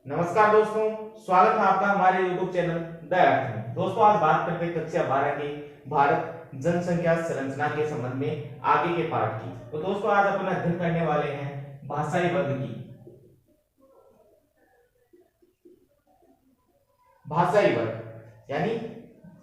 नमस्कार दोस्तों, स्वागत है आपका हमारे YouTube चैनल द अर्थ में। दोस्तों आज बात करते हैं कक्षा 12 के भारत जनसंख्या संरचना के संबंध में आगे के पार्ट की। तो दोस्तों आज अपन अध्ययन करने वाले हैं भाषाई वर्ग की। भाषाई वर्ग यानी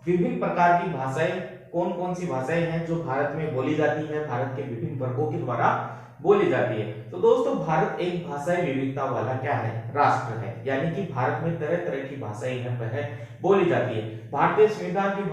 विभिन्न प्रकार की भाषाएं, कौन कौन सी भाषाएं हैं जो भारत में बोली जाती है, भारत के विभिन्न वर्गों के द्वारा बोली जाती है। तो दोस्तों भारत एक भाषाई विविधता वाला क्या है, राष्ट्र है। यानी कि भारत में तरह तरह की भाषाएं हैं वह बोली जाती है। भारतीय संविधान की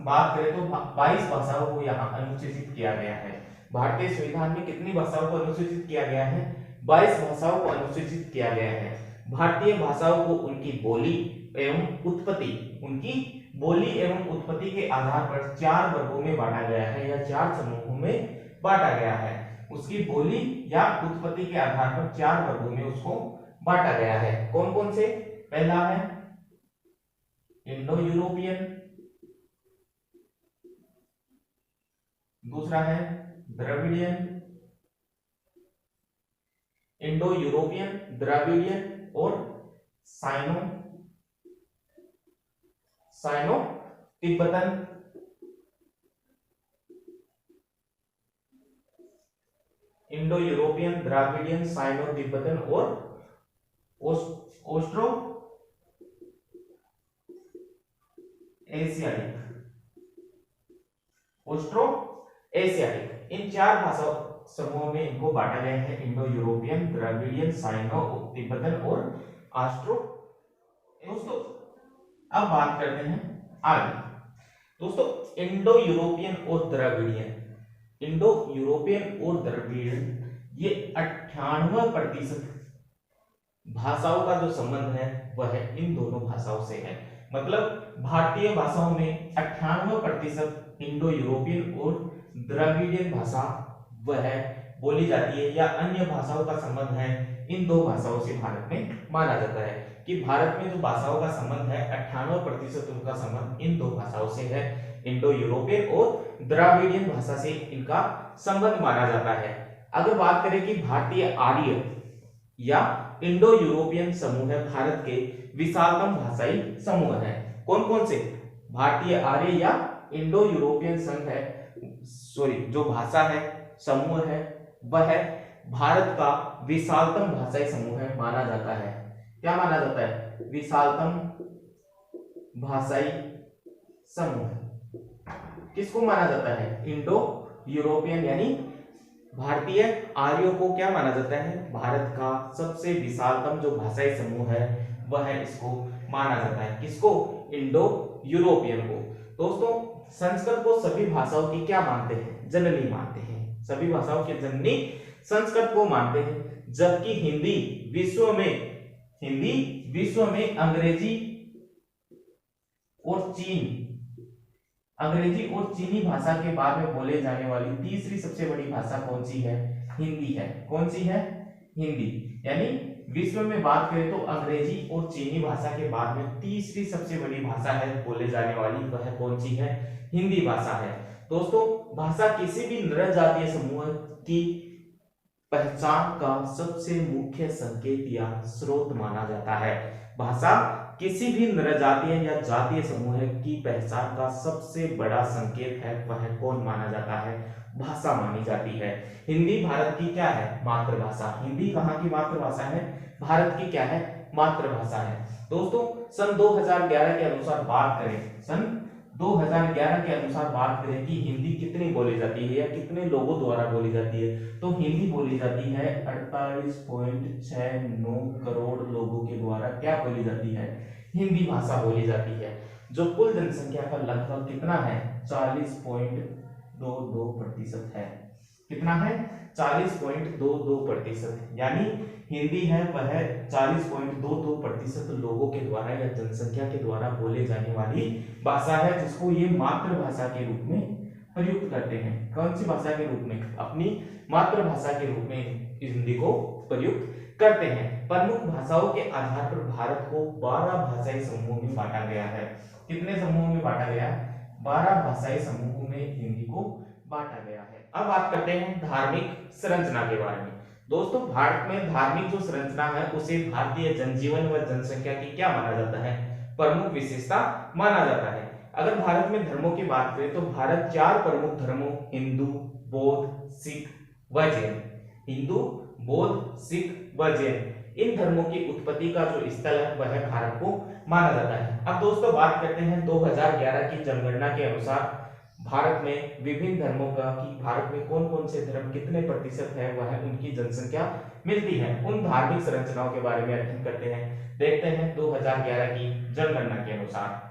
बात करें तो 22 भाषाओं को यहाँ अनुसूचित किया गया है। भारतीय संविधान में कितनी भाषाओं को अनुसूचित किया गया है? 22 भाषाओं को अनुसूचित किया गया है। भारतीय भाषाओं को उनकी बोली एवं उत्पत्ति, उनकी बोली एवं उत्पत्ति के आधार पर 4 वर्गों में बांटा गया है या 4 समूहों में बांटा गया है। उसकी बोली या उत्पत्ति के आधार पर 4 वर्गों में उसको बांटा गया है। कौन कौन से? पहला है इंडो यूरोपियन, दूसरा है द्रविडियन, इंडो यूरोपियन, द्रविडियन और Sino Sino Tibetan, Indo European, Dravidian, Sino Tibetan और ऑस्ट्रो एशियाटिक। ऑस्ट्रो एशियाटिक इन 4 भाषा समूहों में इनको बांटा गया है। Indo European, Dravidian, Sino Tibetan और ऑस्ट्रो। दोस्तों अब बात करते हैं आगे। दोस्तों इंडो यूरोपियन और द्रविडियन, इंडो यूरोपियन और द्रविडियन ये 98% भाषाओं का जो संबंध है वह इन दोनों भाषाओं से है। मतलब भारतीय भाषाओं में 98% इंडो यूरोपियन और द्रविडियन भाषा वह बोली जाती है या अन्य भाषाओं का संबंध है इन दो भाषाओं से भारत में माना जाता है कि भारत में जो भाषाओं का संबंध है 98% उनका संबंध इन दो भाषाओं से है। इंडो यूरोपियन और द्राविडियन भाषा से इनका संबंध माना जाता है। अगर बात करें कि भारतीय आर्य या इंडो यूरोपियन समूह है भारत के विशालतम भाषाई समूह है। कौन कौन से? भारतीय आर्य या इंडो यूरोपियन संघ है, सॉरी जो भाषा है, समूह है, वह भारत का विशालतम भाषाई समूह है माना जाता है। क्या माना जाता है? विशालतम भाषाई समूह। किसको माना जाता है? इंडो यूरोपियन यानी भारतीय आर्यों को क्या माना जाता है? भारत का सबसे विशालतम जो भाषाई समूह है वह इसको माना जाता है। किसको? इंडो यूरोपियन को। दोस्तों संस्कृत को सभी भाषाओं की क्या मानते हैं? जननी मानते हैं। सभी भाषाओं की जननी संस्कृत को मानते हैं, जबकि हिंदी विश्व में अंग्रेजी और चीनी भाषा के बाद में बोले जाने वाली तीसरी सबसे बड़ी भाषा कौन सी है? हिंदी है। कौन सी है? हिंदी। यानी विश्व में बात करें तो अंग्रेजी और चीनी भाषा के बाद में तीसरी सबसे बड़ी भाषा है बोले जाने वाली, वह कौन सी है? हिंदी भाषा है। दोस्तों भाषा किसी भी नृ जातीय समूह की पहचान का सबसे मुख्य संकेत या स्रोत माना जाता है। भाषा किसी भी नृजातीय या जातीय समूह की पहचान का सबसे बड़ा संकेत है, वह कौन माना जाता है? भाषा मानी जाती है। हिंदी भारत की क्या है? मातृभाषा। हिंदी कहाँ की मातृभाषा है? भारत की क्या है? मातृभाषा है। दोस्तों सन 2011 के अनुसार बात करें, सन 2011 के अनुसार बात करें कि हिंदी कितनी बोली जाती है या कितने लोगों द्वारा बोली जाती है, तो हिंदी बोली जाती है 48.69 करोड़ लोगों के द्वारा क्या बोली जाती है? हिंदी भाषा बोली जाती है, जो कुल जनसंख्या का लगभग कितना है? 40.22% है। कितना है? 40.22%। यानी हिंदी है वह 40.22% लोगों के द्वारा या जनसंख्या के द्वारा बोले जाने वाली भाषा है, जिसको ये मातृभाषा के रूप में प्रयुक्त करते हैं। कौन सी भाषा के रूप में? अपनी मातृभाषा के रूप में हिंदी को प्रयुक्त करते हैं। प्रमुख भाषाओं के आधार पर भारत को 12 भाषाई समूहों में बांटा गया है। कितने समूहों में बांटा गया? 12 भाषाई समूहों में हिंदी को बांटा गया है। अब बात करते हैं धार्मिक संरचना के बारे में। दोस्तों भारत में धार्मिक जो संरचना है उसे भारतीय जनजीवन व जनसंख्या की क्या माना जाता है, प्रमुख विशेषता माना जाता है। अगर भारत में धर्मों की बात करें तो भारत 4 प्रमुख धर्मों हिंदू, बौद्ध, सिख व जैन, हिंदू, बौद्ध, सिख व जैन, इन धर्मों की उत्पत्ति का जो स्थल है वह भारत को माना जाता है। अब दोस्तों बात करते हैं 2011 की जनगणना के अनुसार भारत में विभिन्न धर्मों का कि भारत में कौन कौन से धर्म कितने प्रतिशत है वह उनकी जनसंख्या मिलती है, उन धार्मिक संरचनाओं के बारे में अध्ययन करते हैं। देखते हैं 2011 की जनगणना के अनुसार।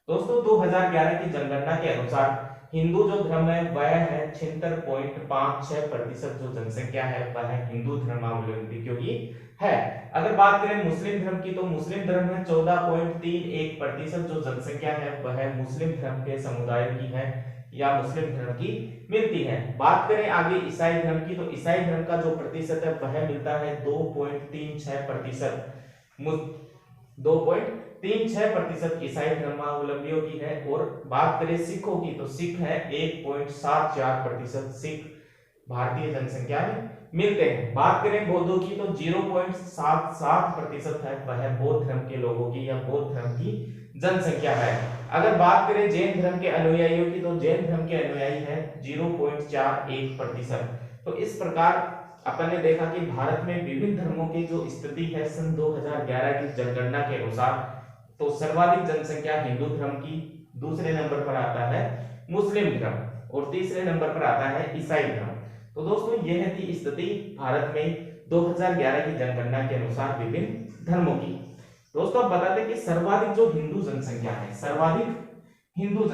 दोस्तों 2011 की जनगणना के अनुसार हिंदू जो धर्म है वह है 76.56% जो जनसंख्या है वह हिंदू धर्मावलंबियों की है। अगर बात करें मुस्लिम धर्म की तो मुस्लिम धर्म में 14.31% जो जनसंख्या है वह मुस्लिम धर्म के समुदाय की है या मुस्लिम धर्म की मिलती है। बात करें आगे ईसाई धर्म की तो ईसाई धर्म का जो प्रतिशत है वह मिलता है 2.36%, 2.36% ईसाई धर्मावलंबियों की है। और बात करें सिखों की तो सिख है 1.74%, सिख भारतीय जनसंख्या में मिलते हैं। बात करें बौद्धों की तो 0.77% है वह बौद्ध धर्म के लोगों की या बौद्ध धर्म की जनसंख्या है। अगर बात करें जैन धर्म के अनुयायियों की तो जैन धर्म के अनुयायी है 0.41%। तो इस प्रकार अपन ने देखा कि भारत में विभिन्न धर्मों की जो स्थिति है सन 2011 की जनगणना के अनुसार, तो सर्वाधिक जनसंख्या हिंदू धर्म की, दूसरे नंबर पर आता है मुस्लिम धर्म और तीसरे नंबर पर आता है ईसाई धर्म। तो दोस्तों यह थी स्थिति भारत में 2011 की जनगणना के अनुसार विभिन्न धर्मों की। दोस्तों अब बताते हैं कि सर्वाधिक जो हिंदू जनसंख्या है, सर्वाधिक हिंदू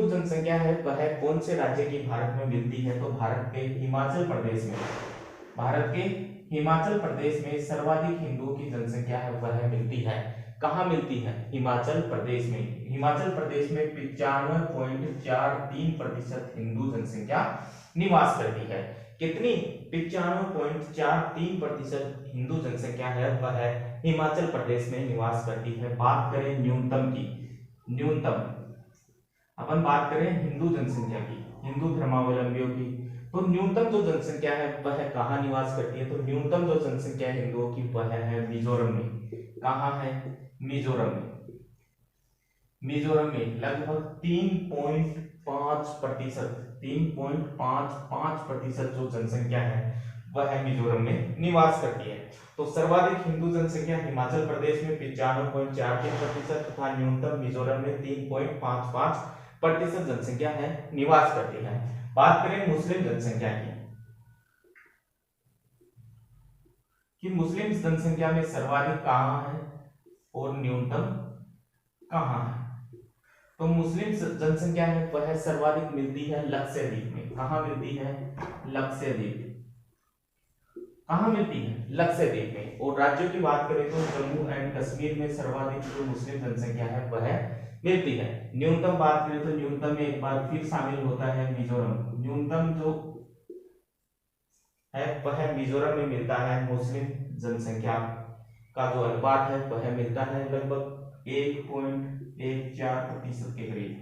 जनसंख्या है वह कौन से राज्य की भारत में मिलती है, तो भारत के हिमाचल प्रदेश में, भारत के हिमाचल प्रदेश में सर्वाधिक हिंदुओं की जनसंख्या है वह मिलती है। कहां मिलती है, हिमाचल प्रदेश में। हिमाचल प्रदेश में 95.43% हिंदू जनसंख्या निवास करती है। कितनी, 95.43% हिंदू जनसंख्या है वह हिमाचल प्रदेश में निवास करती है। बात करें न्यूनतम की, न्यूनतम अपन बात करें हिंदू जनसंख्या की, हिंदू धर्मावलंबियों की, तो न्यूनतम जो जनसंख्या है वह कहाँ निवास करती है, तो न्यूनतम जो जनसंख्या हिंदुओं की वह है मिजोरम में। कहाँ है, मिजोरम में। मिजोरम में लगभग 3.55% जो जनसंख्या है वह मिजोरम में निवास करती है। तो सर्वाधिक हिंदू जनसंख्या हिमाचल प्रदेश में 95.43% तथा न्यूनतम मिजोरम में 3.55% जनसंख्या है निवास करती है। बात करें मुस्लिम जनसंख्या की कि मुस्लिम जनसंख्या में सर्वाधिक कहां है और न्यूनतम कहां है, तो मुस्लिम जनसंख्या है वह सर्वाधिक मिलती है लक्षद्वीप में। कहां मिलती है, लक्षद्वीप। कहां मिलती है, लक्षद्वीप में। और राज्यों की बात करें तो जम्मू एंड कश्मीर में सर्वाधिक जो मुस्लिम जनसंख्या है वह मिलती है। न्यूनतम बात करें तो न्यूनतम में एक बार फिर शामिल होता है मिजोरम। न्यूनतम जो है वह मिजोरम में मिलता है। मुस्लिम जनसंख्या का जो अनुपात है वह मिलता है लगभग 1.14% के करीब।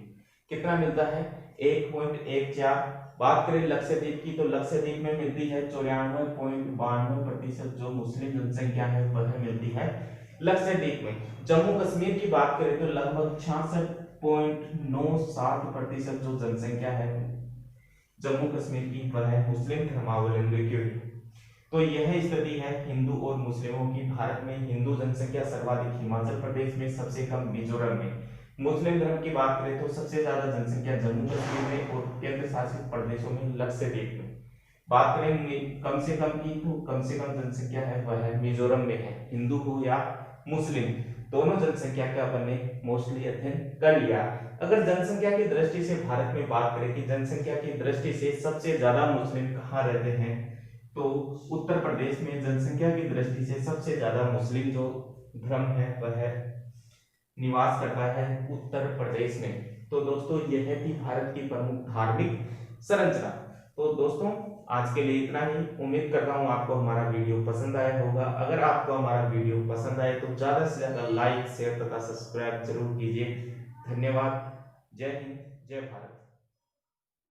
कितना मिलता है, 1.14। बात करें लक्षद्वीप की तो लक्षद्वीप में मिलती है 94.92% जो मुस्लिम जनसंख्या है वह मिलती है लक्षद्वीप में। जम्मू कश्मीर की बात करें तो लगभग 66.97% जो जनसंख्या है जम्मू कश्मीर की वह मुस्लिम धर्मावलंबी की। तो यह स्थिति है हिंदू और मुस्लिमों की। भारत में हिंदू जनसंख्या सर्वाधिक हिमाचल प्रदेश में, सबसे कम मिजोरम में। मुस्लिम धर्म की बात करें तो सबसे ज्यादा जनसंख्या जम्मू कश्मीर में और केंद्र शासित प्रदेशों में लक्षद्वीप में। बात करें कम से कम की तो कम से कम जनसंख्या है वह मिजोरम में है। हिंदू हो या मुस्लिम, दोनों जनसंख्या का अपन ने मोस्टली अध्ययन कर लिया। अगर जनसंख्या की दृष्टि से भारत में बात करें कि जनसंख्या की दृष्टि से सबसे ज्यादा मुस्लिम कहाँ रहते हैं, तो उत्तर प्रदेश में जनसंख्या की दृष्टि से सबसे ज्यादा मुस्लिम जो धर्म है वह निवास करता है उत्तर प्रदेश में। तो दोस्तों यह थी भारत की प्रमुख धार्मिक संरचना। तो दोस्तों आज के लिए इतना ही। उम्मीद करता हूँ आपको हमारा वीडियो पसंद आया होगा। अगर आपको हमारा वीडियो पसंद आए तो ज्यादा से ज्यादा लाइक, शेयर तथा सब्सक्राइब जरूर कीजिए। धन्यवाद। जय हिंद, जय भारत।